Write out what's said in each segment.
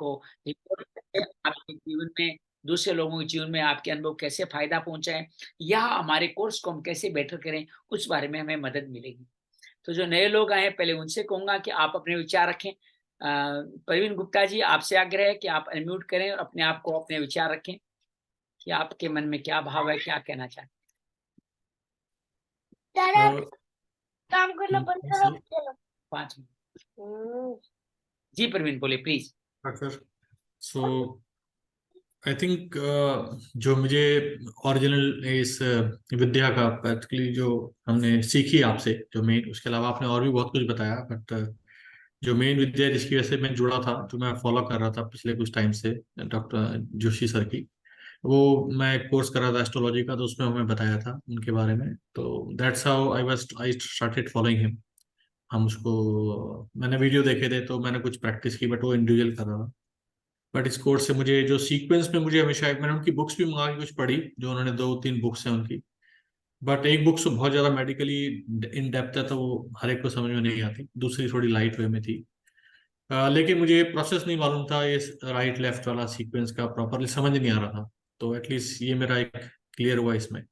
को रिपोर्ट करके आपके जीवन में, दूसरे लोगों के जीवन में आपके अनुभव कैसे फ़ायदा पहुँचाएँ या हमारे कोर्स को हम कैसे बेटर करें, उस बारे में हमें मदद मिलेगी। तो जो नए लोग आए हैं, पहले उनसे कहूँगा कि आप अपने विचार रखें। प्रवीण गुप्ता जी, आपसे आग्रह है कि आप अनम्यूट करें और अपने आप को अपने विचार रखें कि आपके मन में क्या भाव है, क्या कहना चाहते हैं? अ, काम करना बंद करो, सर, चलो। 5 मिनट। जी, प्रवीण बोलिए प्लीज़। हाँ सर। सो आई थिंक जो मुझे ओरिजिनल इस विद्या का प्रैक्टिकली जो हमने सीखी आपसे, जो मेन, उसके अलावा आपने और भी बहुत कुछ बताया, बट जो मेन विद्या जिसकी वजह से मैं जुड़ा था, जो मैं फॉलो कर रहा था पिछले कुछ टाइम से, डॉक्टर जोशी सर की, वो मैं एक कोर्स कर रहा था एस्ट्रोलॉजी का, तो उसमें हमें बताया था उनके बारे में। तो that's how I started following him. हम उसको, मैंने वीडियो देखे थे तो मैंने कुछ प्रैक्टिस की, बट वो इंडिविजुअल कर रहा था। बट इस कोर्स से मुझे जो सीक्वेंस में मुझे हमेशा, मैंने उनकी बुक्स भी मंगा के कुछ पढ़ी, जो उन्होंने 2-3 बुक्स हैं उनकी, बट एक बुक तो बहुत ज़्यादा मेडिकली इन डेप्थ है, तो वो हर एक को समझ में नहीं आती। दूसरी थोड़ी लाइट वे में थी। लेकिन मुझे प्रोसेस नहीं मालूम था, ये राइट लेफ्ट वाला सीक्वेंस का प्रॉपरली समझ नहीं आ रहा था। तो एटलीस्ट ये मेरा एक क्लियर हुआ इसमें।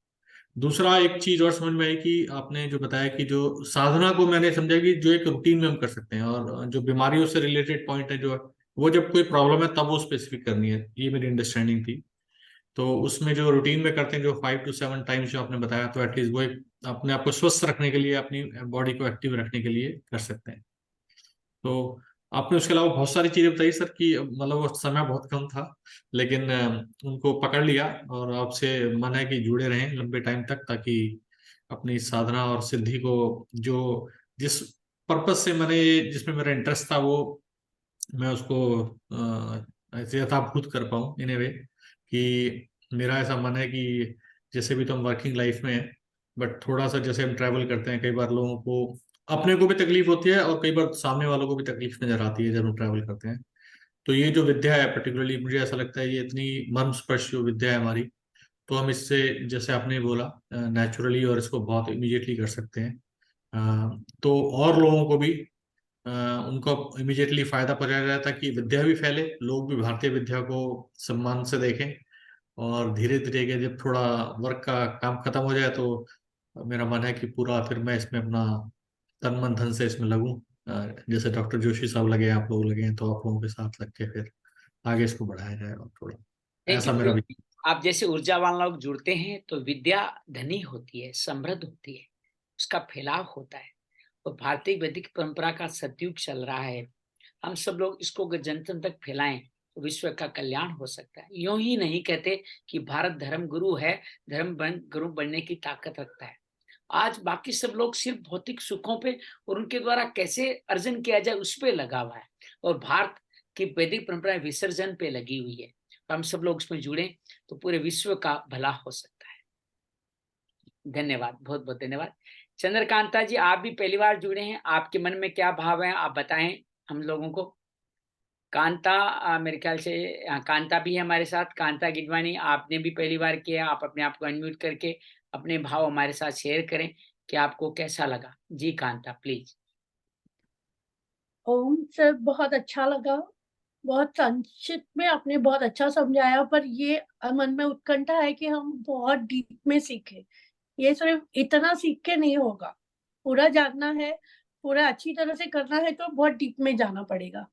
दूसरा एक चीज और समझ में आई कि आपने जो बताया कि जो साधना को मैंने समझा कि जो एक रूटीन में हम कर सकते हैं, और जो बीमारियों से रिलेटेड पॉइंट है, जो वो जब कोई प्रॉब्लम है तब वो स्पेसिफिक करनी है, ये मेरी अंडरस्टैंडिंग थी। तो उसमें जो रूटीन में करते हैं, जो 5 to 7 टाइम्स जो आपने बताया, तो एटलीस्ट वो एक अपने आप को स्वस्थ रखने के लिए, अपनी बॉडी को एक्टिव रखने के लिए कर सकते हैं। तो आपने उसके अलावा बहुत सारी चीजें बताई सर, कि मतलब वो समय बहुत कम था, लेकिन उनको पकड़ लिया, और आपसे मन है कि जुड़े रहें लंबे टाइम तक, ताकि अपनी साधना और सिद्धि को, जो जिस पर्पस से मैंने, जिसमें मेरा इंटरेस्ट था, वो मैं उसको ऐसे यथाभूत कर पाऊँ इन ए वे, कि मेरा ऐसा मन है कि जैसे भी तो हम वर्किंग लाइफ में हैं, बट थोड़ा सा जैसे हम ट्रैवल करते हैं, कई बार लोगों को, अपने को भी तकलीफ होती है और कई बार सामने वालों को भी तकलीफ नजर आती है जब हम ट्रैवल करते हैं। तो ये जो विद्या है पर्टिकुलरली, मुझे ऐसा लगता है ये इतनी मर्म स्पर्श जो विद्या है हमारी, तो हम इससे, जैसे आपने बोला, नेचुरली और इसको बहुत इमीडिएटली कर सकते हैं। तो और लोगों को भी अ, उनको इमीडिएटली फायदा पहुंचाया जाए, ताकि विद्या भी फैले, लोग भी भारतीय विद्या को सम्मान से देखें। और धीरे धीरे के जब थोड़ा वर्क का काम खत्म हो जाए, तो मेरा मन है कि पूरा फिर मैं इसमें अपना तन मन धन से इसमें लगूं। जैसे डॉक्टर जोशी साहब लगे, आप लोग लगे हैं, तो आप लोगों के साथ लग के फिर आगे इसको बढ़ाया जाए, और थोड़ा ऐसा मेरा भी। देखिए, आप जैसे ऊर्जावान लोग जुड़ते हैं तो विद्या धनी होती है, समृद्ध होती है, उसका फैलाव होता है। और भारतीय वैदिक परंपरा का सतयुग चल रहा है। हम सब लोग इसको अगर जन जन तक फैलाएं तो विश्व का कल्याण हो सकता है। यूं ही नहीं कहते कि भारत धर्म गुरु है, गुरु बनने की ताकत रखता है। आज बाकी सब लोग सिर्फ भौतिक सुखों पे और उनके द्वारा कैसे अर्जन किया जाए उस पे लगा हुआ है, और भारत की वैदिक परंपरा विसर्जन पे लगी हुई है। तो हम सब लोग उसमें जुड़े तो पूरे विश्व का भला हो सकता है। धन्यवाद, बहुत बहुत धन्यवाद। चंद्रकांता जी, आप भी पहली बार जुड़े हैं, आपके मन में क्या भाव है, आप बताएं हम लोगों को। कांता, मेरे ख्याल से कांता भी है हमारे साथ। कांता गिडवानी, आपने भी पहली बार किया, आप अपने आप को अनम्यूट करके अपने भाव हमारे साथ शेयर करें कि आपको कैसा लगा। जी कांता, प्लीज। ओम सर, बहुत अच्छा लगा। बहुत संक्षिप्त में आपने बहुत अच्छा समझाया, पर ये मन में उत्कंठा है कि हम बहुत डीप में सीखें। ये सिर्फ इतना सीख के नहीं होगा, पूरा जानना है, पूरा अच्छी तरह से करना है तो बहुत डीप में जाना पड़ेगा।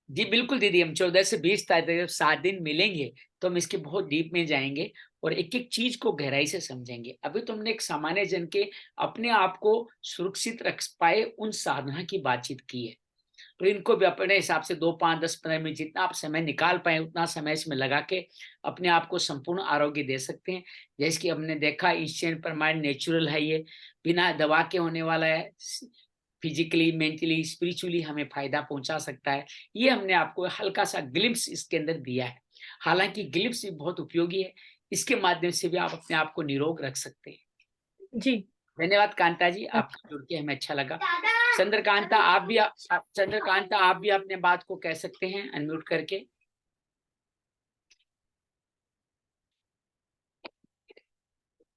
जी बिल्कुल दीदी, हम 14 से 20 तारीख तक जब 7 दिन मिलेंगे तो हम इसके बहुत डीप में जाएंगे और एक एक चीज को गहराई से समझेंगे। अभी तो हमने एक सामान्य जन के अपने आप को सुरक्षित रख पाए उन साधना की बातचीत की है। तो इनको भी अपने हिसाब से 2, 5, 10, 15 मिनट जितना आप समय निकाल पाए उतना समय इसमें लगा के अपने आप को संपूर्ण आरोग्य दे सकते हैं। जैसे कि हमने देखा, इंस्टेंट परमानेंट नेचुरल है, ये बिना दवा के होने वाला है। फिजिकली, मेंटली, स्पिरिचुअली हमें फायदा पहुंचा सकता है। ये हमने आपको हल्का सा ग्लिम्स इसके अंदर दिया है। हालांकि ग्लिम्स भी बहुत उपयोगी है, इसके माध्यम से भी आप अपने आप को निरोग रख सकते हैं। जी। धन्यवाद कांता जी, आपका जुड़ के हमें अच्छा लगा। चंद्रकांता आप भी अपने बात को कह सकते हैं अनम्यूट करके।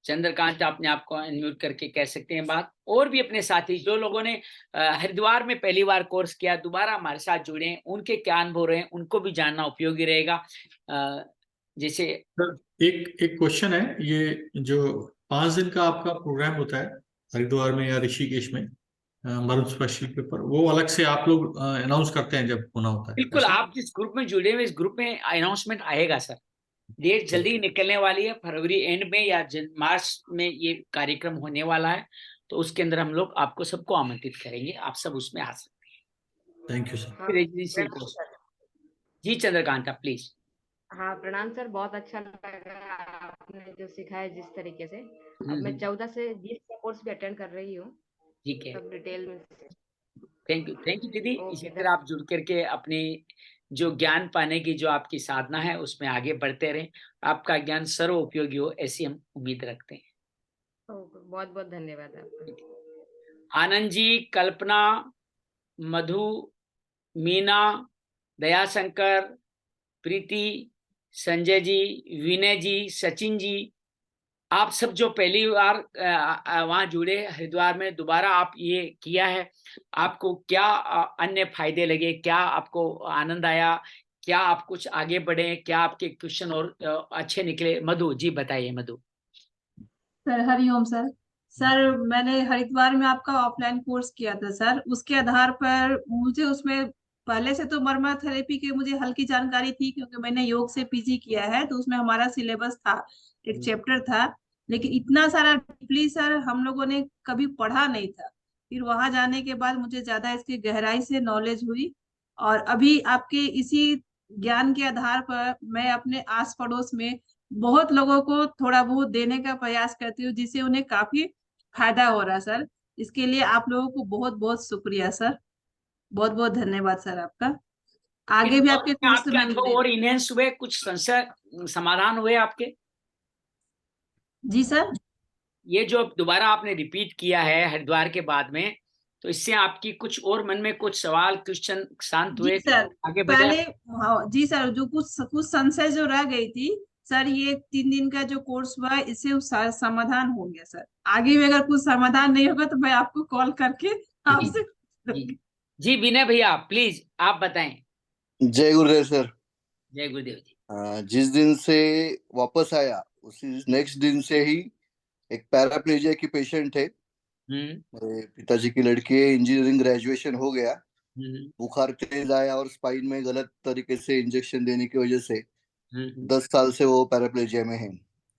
चंद्रकांत अपने आप को अनम्यूट करके कह सकते हैं बात। और भी अपने साथी जो लोगों ने हरिद्वार में पहली बार कोर्स किया, दोबारा हमारे साथ जुड़े, उनके क्या अनुभव रहे, उनको भी जानना उपयोगी रहेगा। जैसे एक क्वेश्चन है, ये जो 5 दिन का आपका प्रोग्राम होता है हरिद्वार में या ऋषिकेश में, मरुस्थलीय के ऊपर, वो अलग से आप लोग अनाउंस करते हैं जब होना होता है, बिल्कुल, ऐसा? आप जिस ग्रुप में जुड़े हुए, इस ग्रुप में अनाउंसमेंट आएगा सर। डेट जल्दी ही निकलने वाली है, फरवरी एंड में या मार्च में ये कार्यक्रम होने वाला है। तो उसके अंदर हम लोग आपको सबको आमंत्रित करेंगे, आप सब उसमें आ सकते थैंक यू सर। हाँ, हैं। प्रणाम सर। Ji Chandrakanta please. हाँ, प्रणाम सर, बहुत अच्छा लगा आपने जो सिखाया जिस तरीके से। अब मैं 14 से 20 का कोर्स भी अटेंड कर रही हूँ, ठीक है, सब डिटेल में। थैंक यू दीदी। इसी ओके, तरह आप जुड़ करके अपनी जो ज्ञान पाने की जो आपकी साधना है उसमें आगे बढ़ते रहें, आपका ज्ञान सर्व उपयोगी हो, ऐसी हम उम्मीद रखते हैं। बहुत बहुत धन्यवाद आपका। आनंद जी, कल्पना, मधु, मीना, दयाशंकर, प्रीति, संजय जी, विनय जी, सचिन जी, आप सब जो पहली बार वहां जुड़े हरिद्वार में, दोबारा आप ये किया है, आपको क्या अन्य फायदे लगे, क्या आपको आनंद आया, क्या आप कुछ आगे बढ़े, क्या आपके क्वेश्चन और अच्छे निकले? मधु जी बताइए। मधु सर हरिओम सर। सर मैंने हरिद्वार में आपका ऑफलाइन कोर्स किया था सर, उसके आधार पर मुझे उसमें पहले से तो मर्मा थेरेपी की मुझे हल्की जानकारी थी, क्योंकि मैंने योग से पीजी किया है, तो उसमें हमारा सिलेबस था, एक चैप्टर था, लेकिन इतना सारा डीपली सर हम लोगों ने कभी पढ़ा नहीं था। फिर वहां जाने के बाद मुझे ज्यादा इसकी गहराई से नॉलेज हुई, और अभी आपके इसी ज्ञान के आधार पर मैं अपने आस पड़ोस में बहुत लोगों को थोड़ा बहुत देने का प्रयास करती हूँ, जिससे उन्हें काफी फायदा हो रहा है सर। इसके लिए आप लोगों को बहुत बहुत शुक्रिया सर, बहुत बहुत धन्यवाद सर आपका। आगे भी आपके कोर्स आपके में अनुभव जुड़े। और इनहेंस हुए, कुछ संशय समाधान हुए आपके? जी सर। ये जो दोबारा आपने रिपीट किया है हरिद्वार के बाद में, तो इससे आपकी कुछ और मन में कुछ सवाल क्वेश्चन शांत जी हुए, सर, आगे बढ़े? पहले हाँ जी सर, जो कुछ कुछ संशय जो रह गई थी सर, ये 3 दिन का जो कोर्स हुआ इससे समाधान हो गया सर। आगे भी अगर कुछ समाधान नहीं होगा तो मैं आपको कॉल करके जी आपसे जी जी। विनय भैया प्लीज आप बताएं। जय गुरुदेव सर। जय गुरुदेव जी। जिस दिन से वापस आया उसी नेक्स्ट दिन से ही एक पैराप्लेजिया की पेशेंट है, मेरे पिताजी की लड़की है, इंजीनियरिंग ग्रेजुएशन हो गया, बुखार तेज आया और स्पाइन में गलत तरीके से इंजेक्शन देने की वजह से 10 साल से वो पैराप्लेजिया में है।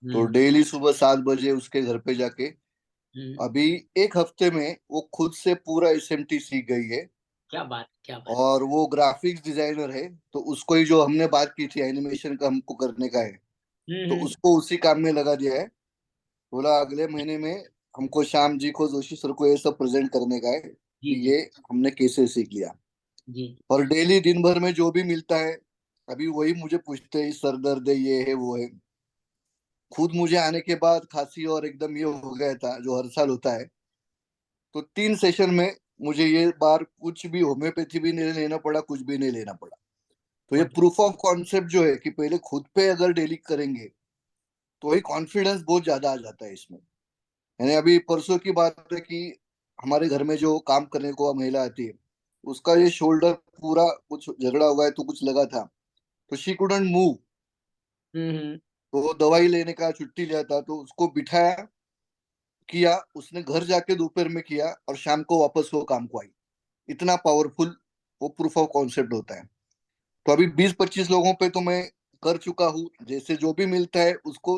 तो डेली सुबह 7 बजे उसके घर पे जाके अभी 1 हफ्ते में वो खुद से पूरा एसएमटी सीख गई है। क्या बात, क्या बात। और वो ग्राफिक्स डिजाइनर है, तो उसको ही जो हमने बात की थी एनिमेशन का हमको करने का है, तो उसको उसी काम में लगा दिया है। बोला अगले महीने में हमको श्याम जी को, जोशी सर को ये सब प्रेजेंट करने का है कि ये हमने कैसे सीख लिया। जी। और डेली दिन भर में जो भी मिलता है अभी वही मुझे पूछते हैं, सर दर्द है, ये है वो है। खुद मुझे आने के बाद खांसी और एकदम ये हो गया था जो हर साल होता है, तो 3 सेशन में मुझे ये बार कुछ भी होम्योपैथी भी नहीं लेना पड़ा, कुछ भी नहीं लेना पड़ा। तो ये प्रूफ ऑफ कॉन्सेप्ट जो है कि पहले खुद पे अगर डेली करेंगे तो ही कॉन्फिडेंस बहुत ज्यादा आ जाता है इसमें। यानी अभी परसों की बात है कि हमारे घर में जो काम करने को महिला आती है, उसका ये शोल्डर पूरा कुछ झगड़ा हुआ है, तो कुछ लगा था, तो शी कुडंट मूव। तो दवाई लेने का छुट्टी लिया था, तो उसको बिठाया, किया, उसने घर जाके दोपहर में किया और शाम को वापस वो काम को आई। इतना पावरफुल वो प्रूफ ऑफ कॉन्सेप्ट होता है। तो अभी 20-25 लोगों पे तो मैं कर चुका हूँ, जैसे जो भी मिलता है उसको,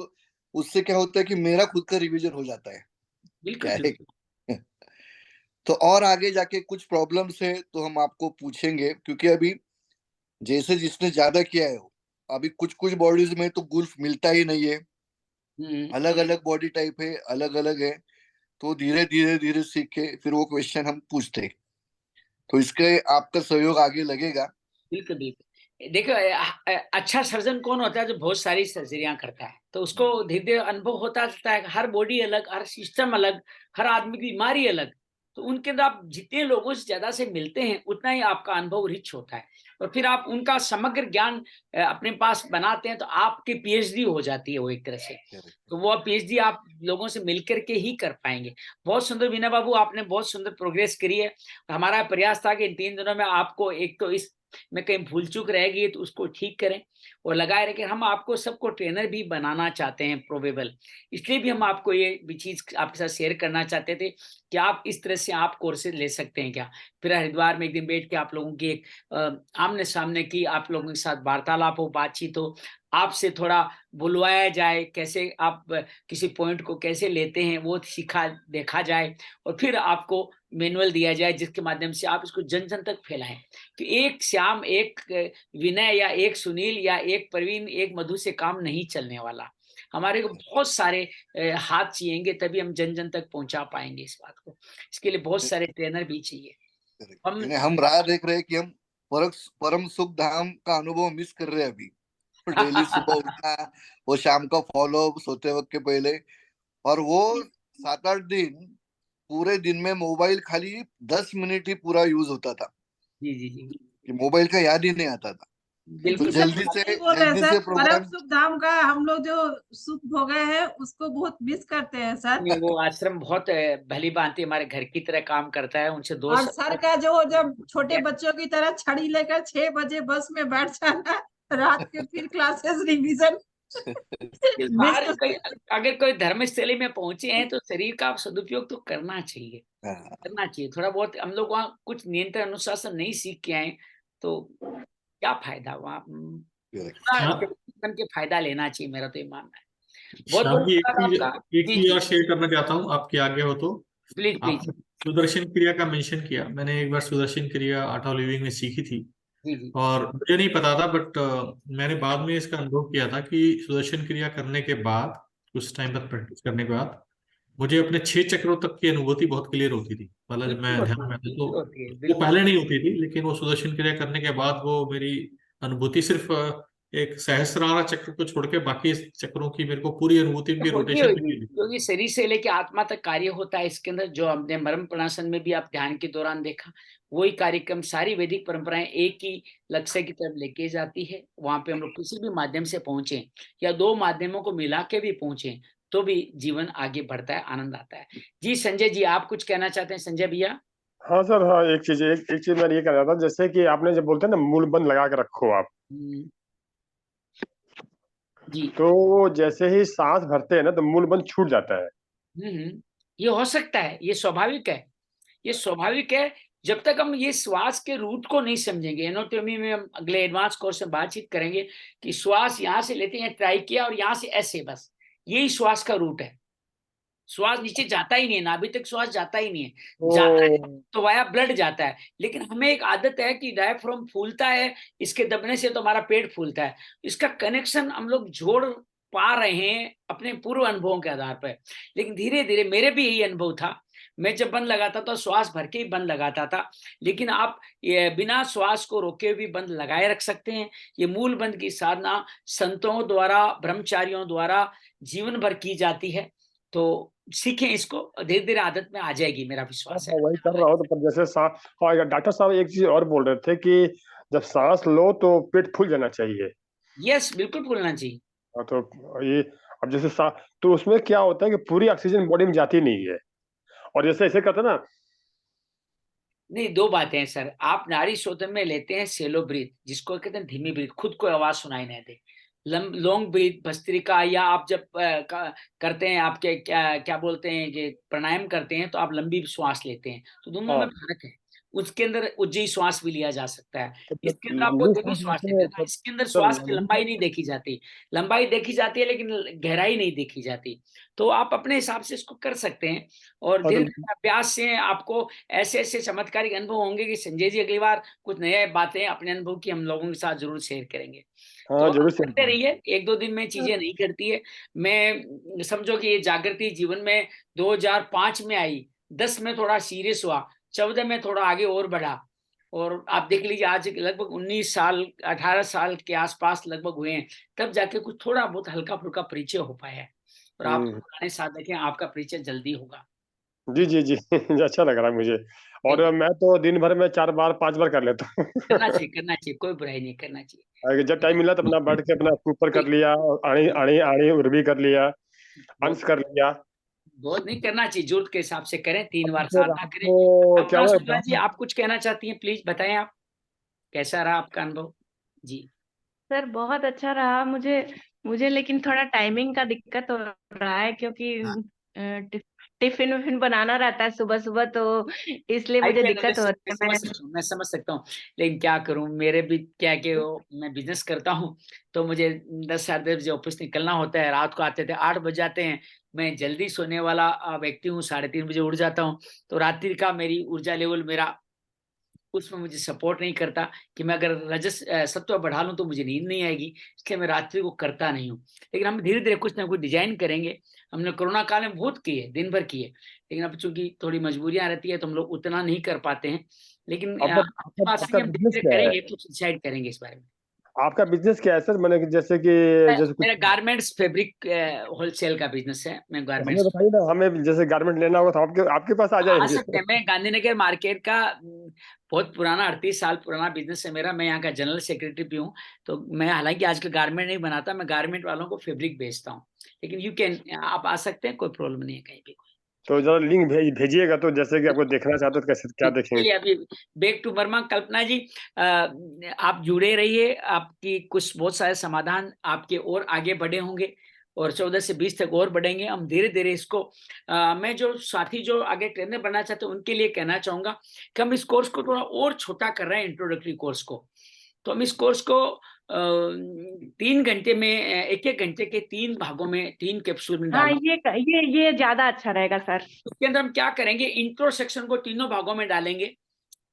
उससे क्या होता है कि मेरा खुद का रिवीजन हो जाता है। क्या है तो और आगे जाके कुछ प्रॉब्लम्स है तो हम आपको पूछेंगे, क्योंकि अभी जैसे जिसने ज्यादा किया है, अभी कुछ कुछ बॉडीज में तो गुल्फ मिलता ही नहीं है, अलग अलग बॉडी टाइप है, अलग अलग है, तो धीरे धीरे धीरे सीख के फिर वो क्वेश्चन हम पूछते, तो इसके आपका सहयोग आगे लगेगा। बिल्कुल बिल्कुल। देखो अच्छा सर्जन कौन होता है? जो बहुत सारी सर्जरियां करता है, तो उसको धीरे धीरे अनुभव होता जाता है। हर बॉडी अलग, हर सिस्टम अलग, हर आदमी की बीमारी अलग, तो उनके अंदर आप जितने लोगों से ज्यादा से मिलते हैं उतना ही आपका अनुभव रिच होता है, और फिर आप उनका समग्र ज्ञान अपने पास बनाते हैं, तो आपकी पीएचडी हो जाती है वो एक तरह से। तो वो पीएचडी आप लोगों से मिलकर के ही कर पाएंगे। बहुत सुंदर वीना बाबू, आपने बहुत सुंदर प्रोग्रेस करी है। हमारा प्रयास था कि इन 3 दिनों में आपको एक तो इस में कहीं भूल चूक रहेगी तो उसको ठीक करें और लगाए रखें। हम आपको सबको ट्रेनर भी बनाना चाहते हैं प्रोबेबल, इसलिए भी हम आपको ये भी चीज आपके साथ शेयर करना चाहते थे कि आप इस तरह से आप कोर्सेज ले सकते हैं क्या। फिर हरिद्वार में एक दिन बैठ के आप लोगों की एक आमने सामने की आप लोगों के साथ वार्तालाप हो, बातचीत हो, आपसे थोड़ा बुलवाया जाए, कैसे आप किसी पॉइंट को कैसे लेते हैं वो सीखा देखा जाए, और फिर आपको मैनुअल दिया जाए जिसके माध्यम से आप इसको जन जन तक फैलाएं कि एक श्याम, एक विनय या एक सुनील या एक प्रवीण, एक मधु से काम नहीं चलने वाला। हमारे को बहुत सारे हाथ चाहिएंगे, तभी हम जन जन तक पहुंचा पाएंगे इस बात को। इसके लिए बहुत सारे ट्रेनर भी चाहिए। हम राह देख रहे हैं कि हम परम सुख धाम का अनुभव मिस कर रहे हैं अभी। डेली सुबह उठना, वो शाम का फॉलो सोते वक्त के पहले, और वो 7-8 दिन पूरे दिन में मोबाइल खाली 10 मिनट ही पूरा यूज होता था। जी जी जी, कि मोबाइल का याद ही नहीं आता था। बिल्कुल तो जी जल्दी सर, से सही बोल रहे हैं जल्दी सर। से परम प्रोग्राम। सुख धाम का हम लोग जो सुख भोगे हैं उसको बहुत मिस करते हैं सर। नहीं, वो आश्रम बहुत भली भांति हमारे घर की तरह काम करता है। उनसे 2 और सर का जो जब छोटे साल बच्चों की तरह छड़ी लेकर 6 बजे बस में बैठ जाना, रात के फिर क्लासेस रिवीजन मिस बाहर अगर कोई धर्मस्थली में पहुंचे हैं तो शरीर का सदुपयोग तो करना चाहिए, करना चाहिए। थोड़ा बहुत हम लोग वहाँ कुछ नियंत्रण अनुशासन नहीं सीख के आए तो क्या फायदा वहाँ। थोड़ा जीवन के फायदा लेना चाहिए, मेरा तो ये मानना है। बहुत श्याम बहुत जी, धन्यवाद आपका। एक जी चीज जी, और शेयर करना चाहता हूँ, आपकी आज्ञा हो तो। Please please. आपने सुदर्शन क्रिया का मेंशन किया। मैंने एक बार सुदर्शन क्रिया आर्ट ऑफ लिविंग में सीखी थी, जी जी और मुझे नहीं पता था, बट मैंने बाद में इसका अनुभव किया था कि सुदर्शन क्रिया करने के बाद, कुछ टाइम तक प्रैक्टिस करने के बाद, मुझे अपने 6 चक्रों तक की अनुभूति बहुत क्लियर होती थी। मतलब जब बिल्कुल मैं ध्यान होती में है, था तो बिल्कुल होती है, वो बिल्कुल। पहले नहीं होती थी, लेकिन वो सुदर्शन क्रिया करने के बाद वो मेरी अनुभूति सिर्फ एक सहस्त्रारा चक्र को छोड़ के बाकी चक्रों की मेरे को पूरी अनुभूति उनकी होती रोटेशन होगी, में मिली। क्योंकि शरीर से लेके आत्मा तक कार्य होता है इसके अंदर। जो हमने मर्म प्रणासन में भी आप ध्यान के दौरान देखा, वही कार्यक्रम सारी वैदिक परंपराएं एक ही लक्ष्य की तरफ लेके जाती है। वहां पे हम लोग किसी भी माध्यम से पहुंचे या 2 माध्यमों को मिला के भी पहुंचे तो भी जीवन आगे बढ़ता है, आनंद आता है। जी संजय जी, आप कुछ कहना चाहते हैं संजय भैया? हाँ सर, हाँ, एक चीज मैं ये कह रहा था, जैसे कि आपने जब बोलते हैं ना मूल बंद लगा के रखो आप, जी। तो जैसे ही सांस भरते हैं ना तो मूल बंद छूट जाता है। ये हो सकता है, ये स्वाभाविक है, ये स्वाभाविक है। जब तक हम ये श्वास के रूट को नहीं समझेंगे, एनाटॉमी में हम अगले एडवांस कोर्स में बातचीत करेंगे कि श्वास यहाँ से लेते हैं, ट्राई किया, और यहाँ से ऐसे, बस यही श्वास का रूट है। श्वास नीचे जाता ही नहीं है, नाभि तक श्वास जाता ही नहीं है। जाता है तो वाया ब्लड जाता है, लेकिन हमें एक आदत है कि डायफ्राम फूलता है, इसके दबने से तो हमारा पेट फूलता है। इसका कनेक्शन हम लोग जोड़ पा रहे हैं अपने पूर्व अनुभवों के आधार पर, लेकिन धीरे धीरे मेरे भी यही अनुभव था। मैं जब बंद लगाता था श्वास भर के ही बंद लगाता था, लेकिन आप ये बिना श्वास को रोके हुए भी बंद लगाए रख सकते हैं। ये मूल बंद की साधना संतों द्वारा, ब्रह्मचारियों द्वारा जीवन भर की जाती है। तो सीखें इसको, धीरे धीरे आदत में आ जाएगी, मेरा विश्वास है। वही कर रहा हूँ। तो पर जैसे सांस, हाँ, डॉक्टर साहब एक चीज और बोल रहे थे कि जब सांस लो तो पेट फूल जाना चाहिए। यस, बिल्कुल फूलना चाहिए। हाँ, तो ये अब जैसे सांस, तो उसमें क्या होता है कि पूरी ऑक्सीजन बॉडी में जाती नहीं है, और जैसे ऐसे कहते हैं ना। नहीं, 2 बातें हैं सर। आप नाड़ी शोधन में लेते हैं सेलो ब्रीथ, जिसको कहते हैं धीमी ब्रीथ, खुद को आवाज सुनाई नहीं दे। लॉन्ग ब्रीथ भस्त्रिका, या आप जब करते हैं, आपके क्या क्या बोलते हैं कि प्राणायाम करते हैं, तो आप लंबी श्वास लेते हैं, तो दोनों में फर्क है। उसके अंदर उज्जयी श्वास भी लिया जा सकता है, इसके अंदर आपको लंबी धीमी सांस श्वास लेते लेते हैं हैं। इसके अंदर सर, श्वास की लंबाई नहीं देखी जाती, लंबाई देखी जाती है लेकिन गहराई नहीं देखी जाती। तो आप अपने हिसाब से इसको कर सकते हैं, और धीरे धीरे अभ्यास से आपको ऐसे ऐसे चमत्कारिक अनुभव होंगे कि संजय जी अगली बार कुछ नया बातें अपने अनुभव की हम लोगों के साथ जरूर शेयर करेंगे। तो हाँ, आप जरूर करते रहिए, 1-2 दिन में चीजें नहीं करती है। मैं समझो कि ये जागृति जीवन में 2005 में आई, 10 में थोड़ा सीरियस हुआ, 14 में थोड़ा आगे और बढ़ा, और आप देख लीजिए आज लगभग 19 साल 18 साल के आसपास लगभग हुए हैं, तब जाके कुछ थोड़ा बहुत हल्का फुल्का परिचय हो पाया है। और आप पुराने साथ देखें, आपका परिचय जल्दी होगा। जी जी जी अच्छा लग रहा है मुझे। और नहीं, मैं तो दिन भर में 4 बार 5 बार कर लेता हूँ करना चाहिए, कोई बुराई नहीं, करना चाहिए। अगर जब टाइम मिला तो अपना बैठ के अपना ऊपर कर लिया, आड़ी आड़ी आड़ी उर्वी कर लिया, अंश बहुत कर लिया। बहुत नहीं करना चाहिए, जरूरत के हिसाब से करें, 3 बार फिर साधना करें। आपको क्या अपना हुआ सुधा जी, आप कुछ कहना चाहती हैं, प्लीज बताएं आप, कैसा रहा आपका अनुभव? जी। सर बहुत अच्छा रहा मुझे। मुझे लेकिन थोड़ा टाइमिंग का दिक्कत हो रहा है, क्योंकि हाँ, टिफिन विफिन बनाना रहता है सुबह सुबह, तो इसलिए मुझे आईटी दिक्कत हो एनालिस्ट रही मैं है। समझ सकता हूँ, मैं समझ सकता हूँ, लेकिन क्या करूँ, मेरे भी क्या कि मैं बिजनेस करता हूँ, तो मुझे 10 साढ़े 10 बजे ऑफिस निकलना होता है, रात को आते थे 8 बज जाते हैं। मैं जल्दी सोने वाला व्यक्ति हूँ, 3:30 बजे उठ जाता हूँ, तो रात्रि का मेरी ऊर्जा लेवल मेरा उसमें मुझे सपोर्ट नहीं करता कि मैं अगर सत्व बढ़ा लूं तो मुझे नींद नहीं आएगी, इसलिए मैं रात्रि को करता नहीं हूँ। लेकिन हम धीरे धीरे कुछ ना कुछ डिजाइन करेंगे। हमने कोरोना काल में बहुत किए, दिन भर किए, लेकिन अब चूंकि थोड़ी मजबूरियां रहती है तो हम लोग उतना नहीं कर पाते हैं। लेकिन आपका आपके पास आपका ही हम धीरे बिजनेस धीरे क्या है? करेंगे तो डिसाइड करेंगे इस बारे में। आपका बिजनेस क्या है सर? मैंने जैसे कि जैसे कुछ मेरा गारमेंट्स फैब्रिक होलसेल का बिजनेस है, मैं हमें गारमेंट्स बताइए ना, हमें जैसे गारमेंट लेना होगा तो आपके आपके पास आ आ जाएंगे सकते हैं। मैं गांधीनगर मार्केट का बहुत पुराना 38 साल पुराना बिजनेस है मेरा, मैं यहाँ का जनरल सेक्रेटरी भी हूँ। तो मैं हालांकि आजकल गारमेंट नहीं बनाता, मैं गारमेंट वालों को फैब्रिक बेचता हूँ, लेकिन यू कैन, आप आ सकते हैं, कोई प्रॉब्लम नहीं है कहीं भी। तो जरा लिंक भेजिएगा, तो जैसे कि आपको देखना चाहते हो तो कैसे क्या देखेंगे। चलिए अभी बैक टू वर्मा। कल्पना जी, आप जुड़े रहिए, आपकी कुछ बहुत सारे समाधान आपके और आगे बढ़े होंगे, और 14 से 20 तक और बढ़ेंगे। हम धीरे धीरे इसको मैं जो साथी जो आगे ट्रेनर बनना चाहते हैं उनके लिए कहना चाहूंगा कि हम इस कोर्स को थोड़ा और छोटा कर रहे हैं, इंट्रोडक्टरी कोर्स को। तो हम इस कोर्स को 3 घंटे में, एक एक घंटे के 3 भागों में, 3 कैप्सूल में हाँ, डालें। ये ज्यादा अच्छा रहेगा सर। उसके अंदर हम क्या करेंगे, इंट्रो सेक्शन को तीनों भागों में डालेंगे।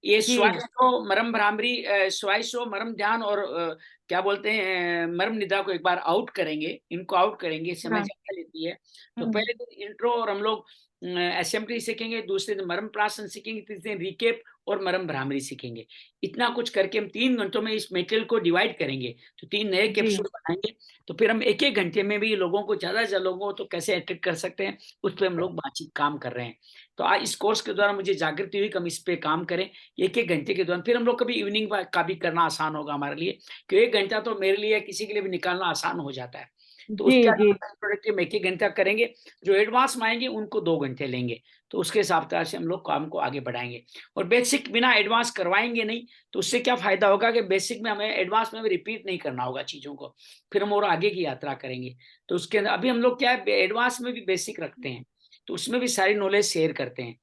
ये जी स्वाइसो मरम भ्रामरी, स्वाइसो मरम ध्यान और क्या बोलते हैं मरम निद्रा को एक बार आउट करेंगे, इनको आउट करेंगे, समय हाँ। ज्यादा लेती है। तो हम्म, पहले दिन इंट्रो और हम लोग असेंबली सीखेंगे, दूसरे दिन मरम प्राशन सीखेंगे, तीसरे दिन रिकेप और मरम भ्रामरी सीखेंगे। इतना कुछ करके हम 3 घंटों में इस मेटेरियल को डिवाइड करेंगे, तो 3 नए जी कैप्सूल बनाएंगे। तो फिर हम एक एक घंटे में भी लोगों को ज्यादा से ज्यादा लोगों को तो कैसे अट्रैक्ट कर सकते हैं, उस पर हम लोग बातचीत काम कर रहे हैं। तो आज इस कोर्स के द्वारा मुझे जागृति हुई कि हम इस पे काम करें एक एक घंटे के दौरान। फिर हम लोग कभी इवनिंग का भी करना आसान होगा हमारे लिए, क्योंकि 1 घंटा तो मेरे लिए किसी के लिए भी निकालना आसान हो जाता है। तो जी उसके जी प्रोडक्टिव में 1 1 घंटा करेंगे, जो एडवांस में आएंगे उनको 2 घंटे लेंगे। तो उसके हिसाब से हम लोग काम को आगे बढ़ाएंगे, और बेसिक बिना एडवांस करवाएंगे नहीं। तो उससे क्या फायदा होगा कि बेसिक में हमें एडवांस में रिपीट नहीं करना होगा चीजों को, फिर हम और आगे की यात्रा करेंगे। तो उसके अंदर अभी हम लोग क्या है, एडवांस में भी बेसिक रखते हैं, तो उसमें भी सारी नॉलेज शेयर करते हैं।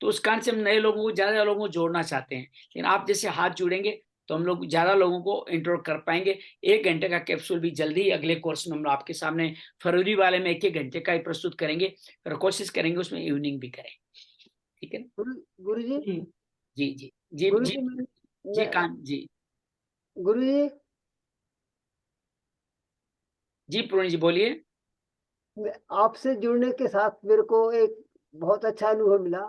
तो उस कारण से हम नए लोगों को, ज्यादा लोगों को जोड़ना चाहते हैं, लेकिन आप जैसे हाथ जुड़ेंगे तो हम लोग ज्यादा लोगों को इंट्रोड कर पाएंगे। 1 घंटे का कैप्सूल भी जल्दी ही अगले कोर्स में हम लोग आपके सामने फरवरी वाले में 1 1 घंटे का ही प्रस्तुत करेंगे, और कोशिश करेंगे उसमें इवनिंग भी करें। ठीक है ना? गुरु जी, जी जी जी जी गुरु जी जी, जी कान जी गुरु जी, जी पूर्ण जी बोलिए। आपसे जुड़ने के साथ मेरे को एक बहुत अच्छा अनुभव मिला।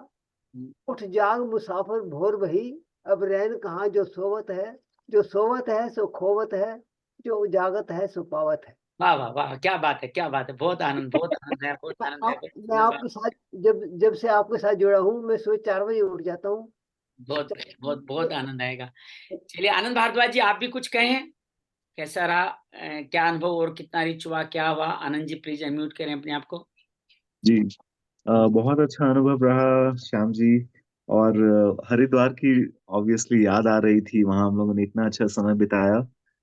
उठ जाग मुसाफिर भोर बही, अब रैन कहाँ जो सोवत है, जो सोवत है सो खोवत है, जो जागत है सो पावत है। वाह वाह वाह, क्या बात है, क्या बात है, बहुत आनंद, बहुत आनंद है, बहुत आनंद है, बहुत मैं धन्यवाद। आपके साथ जब जब से आपके साथ जुड़ा हूँ, मैं सुबह 4 बजे उठ जाता हूँ। बहुत बहुत बहुत आनंद आएगा। चलिए आनंद भारद्वाज जी, आप भी कुछ कहें, कैसा रहा, क्या अनुभव और कितना रिच हुआ, क्या हुआ? आनंद जी प्लीज अनम्यूट करें अपने आप को। जी। बहुत अच्छा अनुभव रहा श्याम जी। और हरिद्वार की ऑब्वियसली याद आ रही थी, वहां हम लोगों ने इतना अच्छा समय बिताया।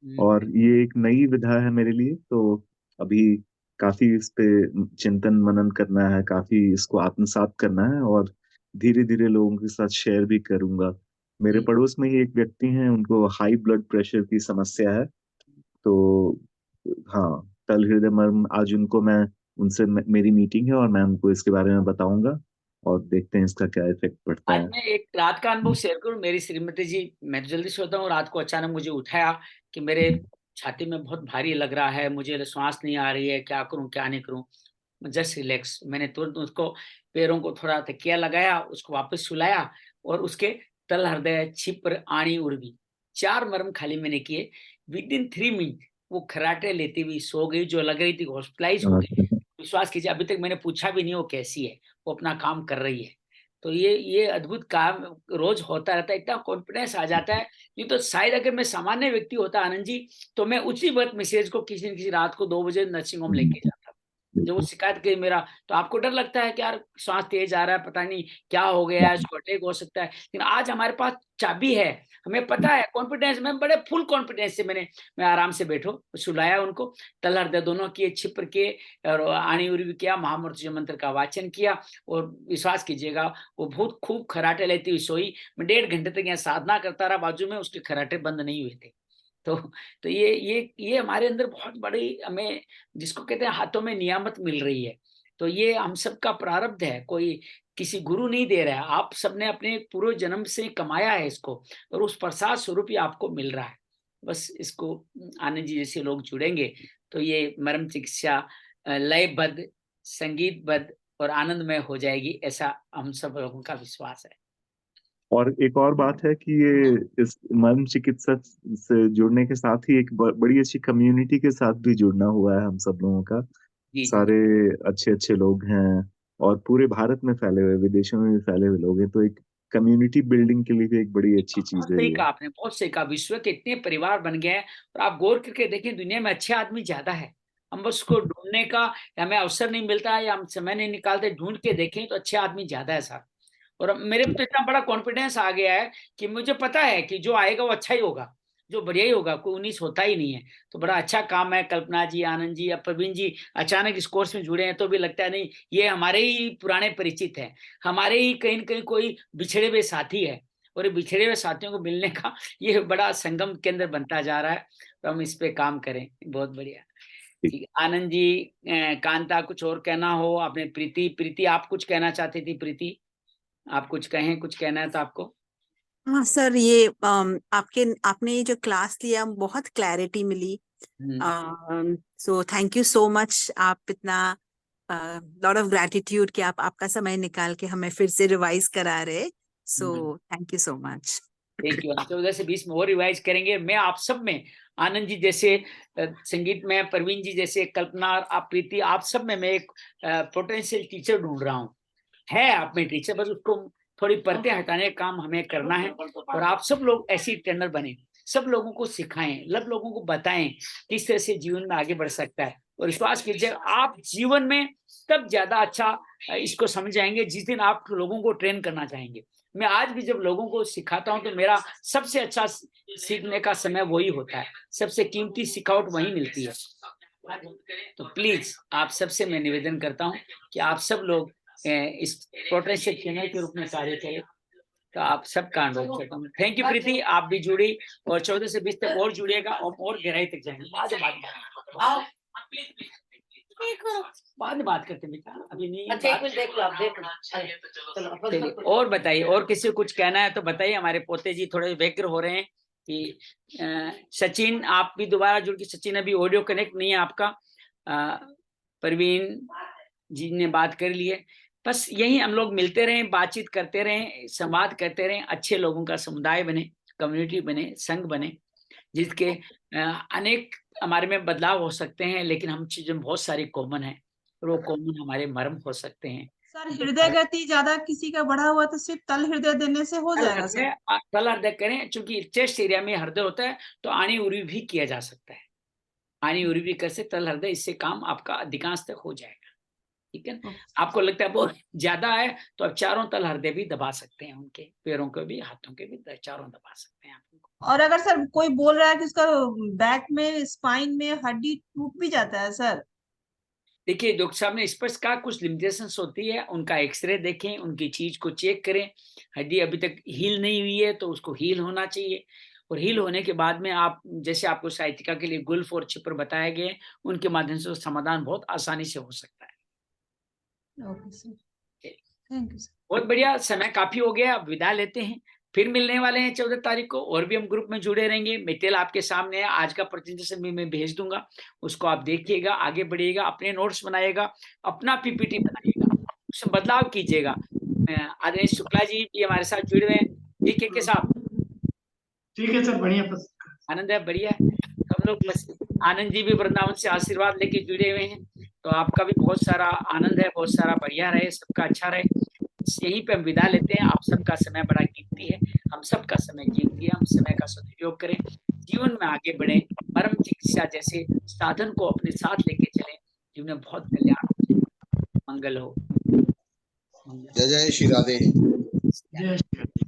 और ये एक नई विधा है मेरे लिए, तो अभी काफी इस पे चिंतन मनन करना है, काफी इसको आत्मसात करना है, और धीरे धीरे लोगों के साथ शेयर भी करूंगा। मेरे जी पड़ोस में ही एक व्यक्ति हैं, उनको हाई ब्लड प्रेशर की समस्या है। तो हाँ, कल हृदय मर्म, आज उनको मैं उनसे मेरी मीटिंग है, और मैं उनको इसके बारे में बताऊंगा, और देखते हैं इसका क्या इफेक्ट पड़ता आज है। मैं एक रात का अनुभव शेयर करूं। मेरी श्रीमती जी, मैं तो जल्दी सोता हूँ, रात को अचानक मुझे उठाया कि मेरे छाती में बहुत भारी लग रहा है, मुझे श्वास नहीं आ रही है, क्या करूं क्या नहीं करूं। जस्ट रिलैक्स, मैंने तुरंत उसको पैरों को थोड़ा तकिया लगाया, उसको वापस सुलाया, और उसके तल हृदय छिप्र आणी उर्वी 4 मरम खाली मैंने किए। विद इन 3 मिनट वो खराटे लेती हुई सो गई, जो लग रही थी हॉस्पिटलाइज हो गई। अच्छा। विश्वास कीजिए, अभी तक मैंने पूछा भी नहीं वो कैसी है, वो अपना काम कर रही है। तो ये अद्भुत काम रोज होता रहता है, इतना कॉन्फिडेंस आ जाता है। नहीं तो शायद अगर मैं सामान्य व्यक्ति होता आनंद जी, तो मैं उसी वक्त मिसेज को किसी न किसी रात को 2 बजे नर्सिंग होम लेके जाता। जब वो शिकायत की मेरा, तो आपको डर लगता है कि यार सांस तेज आ रहा है, पता नहीं क्या हो गया है, इसको अटैक हो सकता है। लेकिन आज हमारे पास चाबी है, हमें पता है, कॉन्फिडेंस में बड़े फुल कॉन्फिडेंस से मैं आराम से बैठो, सुलाया उनको, तल हृदय दोनों किए, छिप्र के और आणी उरी भी किया, महामृत्युंजय मंत्र का वाचन किया। और विश्वास कीजिएगा वो बहुत खूब खराटे लेती हुई सोई। मैं 1.5 घंटे तक यहाँ साधना करता रहा बाजू में, उसके खराटे बंद नहीं हुए थे। तो ये हमारे अंदर बहुत बड़ी, हमें जिसको कहते हैं हाथों में नियामत मिल रही है। तो ये हम सबका प्रारब्ध है, कोई किसी गुरु नहीं दे रहा है, आप सबने अपने पूर्व जन्म से कमाया है इसको, और उस प्रसाद स्वरूप ही आपको मिल रहा है। बस इसको आनंद जी जैसे लोग जुड़ेंगे तो ये मर्म चिकित्सा लयबद्ध, संगीतबद्ध और आनंदमय हो जाएगी, ऐसा हम सब लोगों का विश्वास है। और एक और बात है कि ये इस मर्म चिकित्सक से जुड़ने के साथ ही एक बड़ी अच्छी कम्युनिटी के साथ भी जुड़ना हुआ है हम सब लोगों का। सारे अच्छे अच्छे लोग हैं और पूरे भारत में फैले हुए, विदेशों में भी फैले हुए लोग हैं, तो एक कम्युनिटी बिल्डिंग के लिए भी एक बड़ी अच्छी चीज है। सही कहा आपने, बहुत सही कहा। विश्व के इतने परिवार बन गए हैं, और आप गौर करके देखें दुनिया में अच्छे आदमी ज्यादा है, हम बस उसको ढूंढने का हमें अवसर नहीं मिलता है, या हम समय नहीं निकालते, ढूंढ के देखें तो अच्छे आदमी ज्यादा है साहब। और मेरे तो इतना बड़ा कॉन्फिडेंस आ गया है कि मुझे पता है कि जो आएगा वो अच्छा ही होगा, जो बढ़िया ही होगा, कोई 19 होता ही नहीं है। तो बड़ा अच्छा काम है। कल्पना जी, आनंद जी या प्रवीण जी अचानक इस कोर्स में जुड़े हैं तो भी लगता है नहीं ये हमारे ही पुराने परिचित हैं, हमारे ही कहीं न कहीं कोई बिछड़े हुए साथी है, और ये बिछड़े हुए साथियों को मिलने का ये बड़ा संगम केंद्र बनता जा रहा है। तो हम इस पे काम करें, बहुत बढ़िया। ठीक है आनंद जी, कांता कुछ और कहना हो आपने? प्रीति आप कुछ कहना चाहती थी? प्रीति आप कुछ कहें, कुछ कहना है तो आपको। हाँ सर, ये आपने ये जो क्लास लिया बहुत क्लैरिटी मिली, so thank you so much. आप इतना लॉट ऑफ ग्रैटिट्यूड कि आप आपका समय निकाल के हमें फिर से रिवाइज करा रहे, सो thank you so much. Thank you. 14 से 20 में और रिवाइज करेंगे। मैं आप सब में, आनंद जी जैसे संगीत में, प्रवीण जी जैसे, कल्पना, आप प्रीति, आप सब में मैं एक पोटेंशियल टीचर ढूंढ रहा हूँ। है आप में टीचर, बस उसको थोड़ी परतें हटाने का काम हमें करना है। और आप सब लोग ऐसी ट्रेनर बने, सब लोगों को सिखाएं, लोगों को बताएं किस तरह से जीवन में आगे बढ़ सकता है। और विश्वास कीजिए आप जीवन में तब ज्यादा अच्छा इसको समझ जाएंगे जिस दिन आप लोगों को ट्रेन करना चाहेंगे। मैं आज भी जब लोगों को सिखाता हूं तो मेरा सबसे अच्छा सीखने का समय वही होता है, सबसे कीमती सिखावट वही मिलती है। तो प्लीज आप सबसे मैं निवेदन करता हूं कि आप सब लोग इस पोटेंशियल ट्रेनर के रूप में कार्य करें। तो आप सबका अनुरोध करता हूँ। थैंक यू प्रीति, आप भी जुड़ी, और 14 से 20 तक और जुड़िएगा और गहराई तक जाएंगे। बाद में बात करते बेटा, अभी नहीं। अच्छा एक मिनट देख लो, आप देख लो। चलिए और बताइए, और किसी को कुछ कहना है तो बताइए। हमारे पोते जी थोड़े व्यग्र हो रहे हैं कि सचिन आप भी दोबारा जुड़ के, सचिन अभी ऑडियो कनेक्ट नहीं है आपका। प्रवीण जी ने बात कर ली है। बस यही हम लोग मिलते रहें, बातचीत करते रहें, संवाद करते रहें, अच्छे लोगों का समुदाय बने, कम्युनिटी बने, संघ बने, जिसके अनेक हमारे में बदलाव हो सकते हैं, लेकिन हम चीजें बहुत सारी कॉमन है, और वो कॉमन हमारे मर्म हो सकते हैं। सर हृदय गति ज्यादा किसी का बढ़ा हुआ तो सिर्फ तल हृदय देने से हो जाएगा सर? तल हृदय करें, चूंकि चेस्ट एरिया में हृदय होता है तो आनी उरी भी किया जा सकता है, आनी उरी भी कर से तल हृदय, इससे काम आपका अधिकांश तक हो जाएगा। ठीक है, आपको लगता है बहुत ज्यादा है तो आप चारों तल हृदय भी दबा सकते हैं, उनके पैरों को भी, हाथों के भी चारों दबा सकते हैं आप उनको। और अगर सर कोई बोल रहा है कि उसका बैक में, स्पाइन में हड्डी टूट भी जाता है सर? देखिए डॉक्टर साहब ने स्पष्ट कहा कुछ लिमिटेशंस होती है, उनका एक्सरे देखें, उनकी चीज को चेक करें। हड्डी अभी तक हील नहीं हुई है तो उसको हील होना चाहिए, और हील होने के बाद में आप, जैसे आपको साहित्यिका के लिए गुल्फ और छिपर बताए गए, उनके माध्यम से समाधान बहुत आसानी से हो सकता है। Okay sir, thank you sir. बहुत बढ़िया, समय काफी हो गया, अब विदा लेते हैं। फिर मिलने वाले हैं 14 तारीख को, और भी हम ग्रुप में जुड़े रहेंगे। मेटेरियल आपके सामने है, आज का प्रेजेंटेशन भी मैं भेज दूंगा, उसको आप देखिएगा, आगे बढ़िएगा, अपने नोट्स बनाइएगा, अपना पीपीटी बनाइएगा, उसमें बदलाव कीजिएगा। आदरणीय शुक्ला जी भी हमारे साथ जुड़े हुए हैं। ठीक है के साहब? ठीक है सर, बढ़िया, बस आनंद है, बढ़िया है। तो हम लोग बस, आनंद जी भी वृंदावन से आशीर्वाद लेके जुड़े हुए हैं, तो आपका भी बहुत सारा आनंद है, बहुत सारा बढ़िया रहे, सबका अच्छा रहे। यहीं पे हम विदा लेते हैं। आप सबका समय बड़ा कीमती है, हम सबका समय कीमती है, हम समय का सदुपयोग करें, जीवन में आगे बढ़े, परम चिकित्सा जैसे साधन को अपने साथ लेके चलें, जीवन में बहुत कल्याण हो, मंगल हो। जय जय श्री राधे। जय श्री राधे।